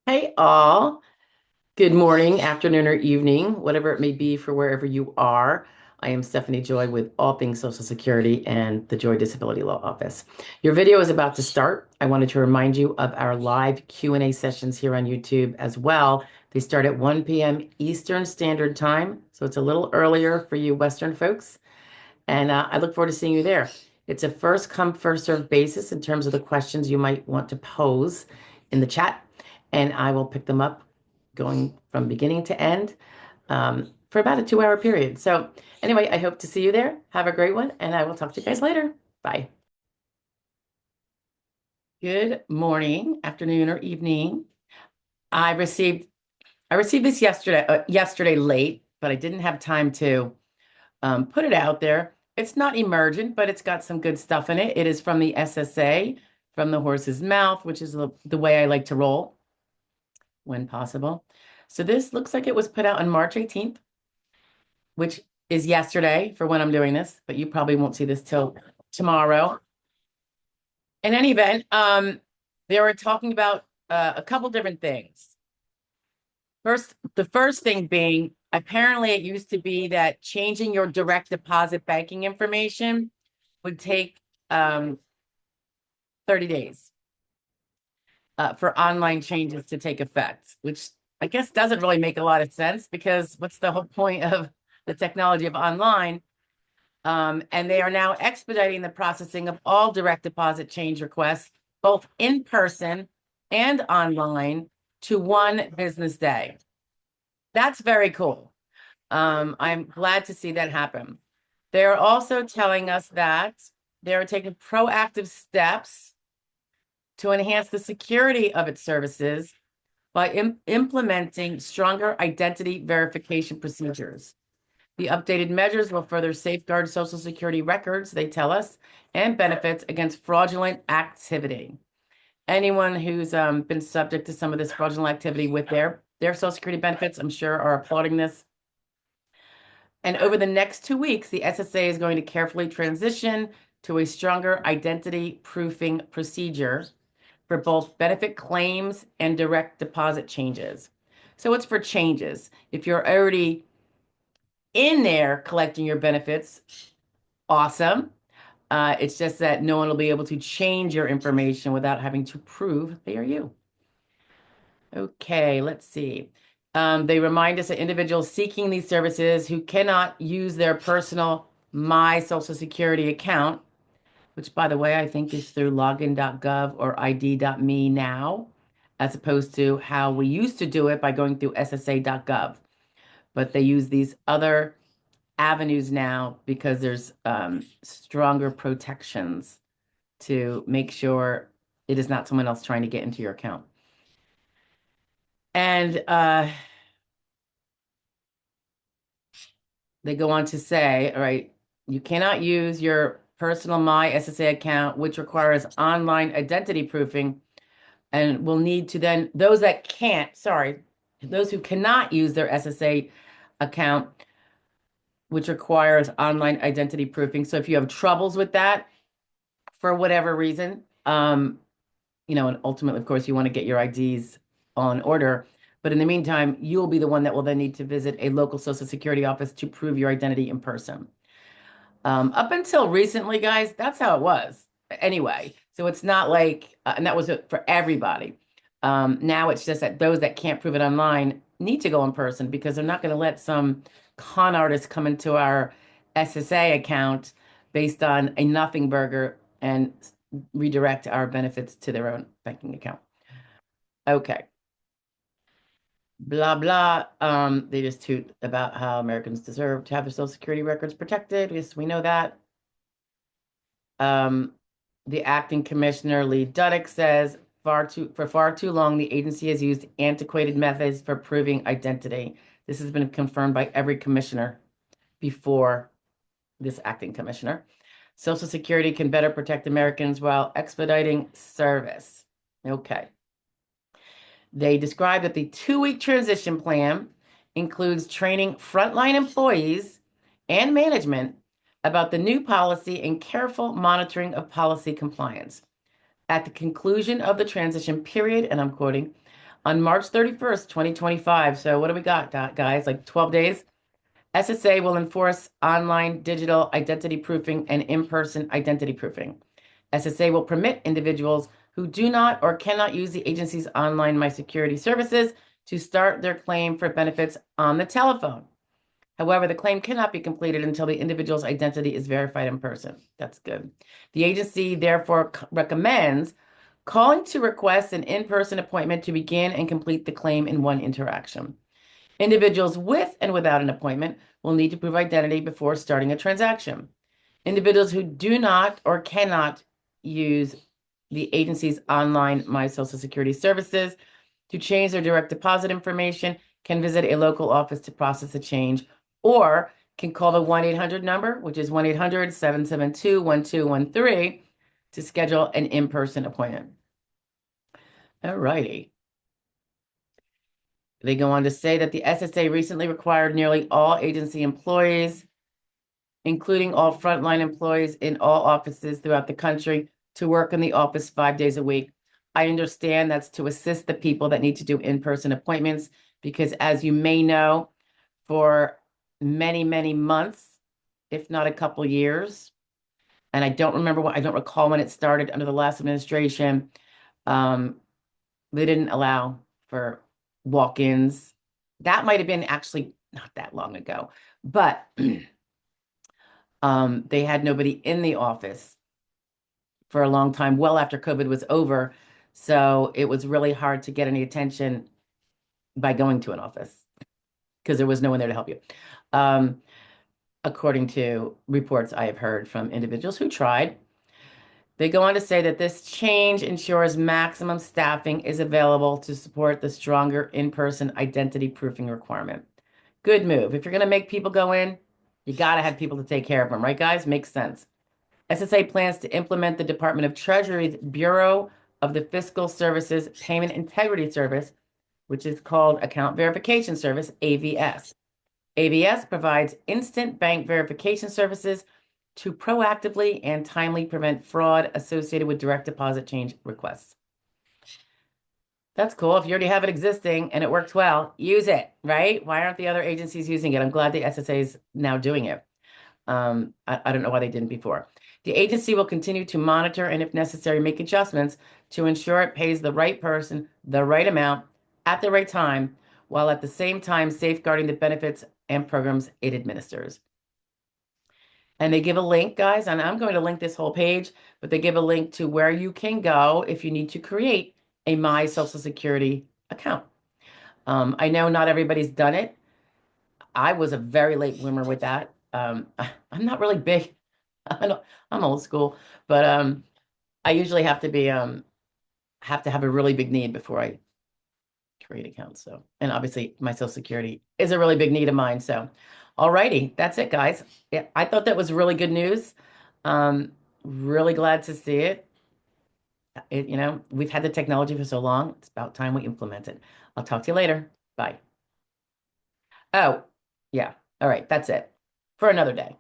Hey all, good morning, afternoon, or evening, whatever it may be for wherever you are. I am Stephanie Joy with all things Social Security and the Joy Disability Law Office. Your video is about to start. I wanted to remind you of our live Q&A sessions here on YouTube as well. They start at 1 p.m. Eastern Standard Time, so it's a little earlier for you Western folks. And I look forward to seeing you there. It's a first come, first served basis in terms of the questions you might want to pose in the chat. And I will pick them up going from beginning to end for about a 2 hour period. So, anyway, I hope to see you there. Have a great one, and I will talk to you guys later. Bye. Good morning, afternoon, or evening. I received I received this yesterday late, but I didn't have time to put it out there. It's not emergent, but it's got some good stuff in it. It is from the SSA, from the horse's mouth, which is the way I like to roll when possible. So this looks like it was put out on March 18th, which is yesterday for when I'm doing this, but you probably won't see this till tomorrow. In any event, they were talking about a couple different things. The first thing being, apparently it used to be that changing your direct deposit banking information would take 30 days for online changes to take effect, which I guess doesn't really make a lot of sense because what's the whole point of the technology of online? And they are now expediting the processing of all direct deposit change requests, both in person and online, to 1 business day. That's very cool. I'm glad to see that happen. They're also telling us that they're taking proactive steps to enhance the security of its services by implementing stronger identity verification procedures. The updated measures will further safeguard Social Security records, they tell us, and benefits against fraudulent activity. Anyone who's been subject to some of this fraudulent activity with their Social Security benefits, I'm sure, are applauding this. And over the next 2 weeks, the SSA is going to carefully transition to a stronger identity proofing procedure for both benefit claims and direct deposit changes. So it's for changes. If you're already in there collecting your benefits, awesome. It's just that no one will be able to change your information without having to prove they are you. Okay, let's see. They remind us that individuals seeking these services who cannot use their personal My Social Security account, which, by the way, I think is through login.gov or id.me now, as opposed to how we used to do it by going through ssa.gov. But they use these other avenues now because there's stronger protections to make sure it is not someone else trying to get into your account. And they go on to say, all right, you cannot use your personal My SSA account, which requires online identity proofing, and will need to then, those who cannot use their SSA account, which requires online identity proofing. So if you have troubles with that for whatever reason, and ultimately, of course, you want to get your IDs on order. But in the meantime, you'll be the one that will then need to visit a local Social Security office to prove your identity in person. Up until recently, guys, that's how it was. Anyway, so it's not like, and that was for everybody. Now it's just that those that can't prove it online need to go in person because they're not going to let some con artist come into our SSA account based on a nothing burger and redirect our benefits to their own banking account. Okay. Blah, blah. They just toot about how Americans deserve to have their Social Security records protected. Yes, we know that. The acting commissioner, Lee Duddick, says for far too long, the agency has used antiquated methods for proving identity. This has been confirmed by every commissioner before this acting commissioner. Social Security can better protect Americans while expediting service. Okay. They describe that the 2-week transition plan includes training frontline employees and management about the new policy and careful monitoring of policy compliance. At the conclusion of the transition period, and I'm quoting, On March 31st, 2025. So what do we got, guys? Like 12 days? SSA will enforce online digital identity proofing and in-person identity proofing. SSA will permit individuals who do not or cannot use the agency's online My Security services to start their claim for benefits on the telephone. However, the claim cannot be completed until the individual's identity is verified in person. That's good. The agency therefore recommends calling to request an in-person appointment to begin and complete the claim in one interaction. Individuals with and without an appointment will need to prove identity before starting a transaction. Individuals who do not or cannot use the agency's online My Social Security services to change their direct deposit information can visit a local office to process the change or can call the 1-800 number, which is 1-800-772-1213 to schedule an in-person appointment. All righty. They go on to say that the SSA recently required nearly all agency employees, including all frontline employees in all offices throughout the country, to work in the office 5 days a week. I understand that's to assist the people that need to do in-person appointments, because as you may know, for many, many months, if not a couple years, and I don't recall when it started under the last administration, they didn't allow for walk-ins. That might have been actually not that long ago, but they had nobody in the office for a long time, well after COVID was over. So it was really hard to get any attention by going to an office because there was no one there to help you. According to reports I have heard from individuals who tried. They go on to say that this change ensures maximum staffing is available to support the stronger in-person identity proofing requirement. Good move. If you're going to make people go in, you got to have people to take care of them, right, guys? Makes sense. SSA plans to implement the Department of Treasury's Bureau of the Fiscal Services Payment Integrity Service, which is called Account Verification Service, AVS. AVS provides instant bank verification services to proactively and timely prevent fraud associated with direct deposit change requests. That's cool. If you already have it existing and it works well, use it, right? Why aren't the other agencies using it? I'm glad the SSA is now doing it. I don't know why they didn't before. The agency will continue to monitor and, if necessary, make adjustments to ensure it pays the right person the right amount at the right time, while at the same time safeguarding the benefits and programs it administers. And they give a link, guys, and I'm going to link this whole page, but they give a link to where you can go if you need to create a My Social Security account. I know not everybody's done it. I was a very late bloomer with that. I'm not really big. I'm old school, but I usually have to be have to have a really big need before I create accounts. So, and obviously my Social Security is a really big need of mine. So, alrighty, that's it, guys. Yeah, I thought that was really good news. Really glad to see it. We've had the technology for so long. It's about time we implement it. I'll talk to you later. Bye. Oh, yeah. All right, that's it for another day.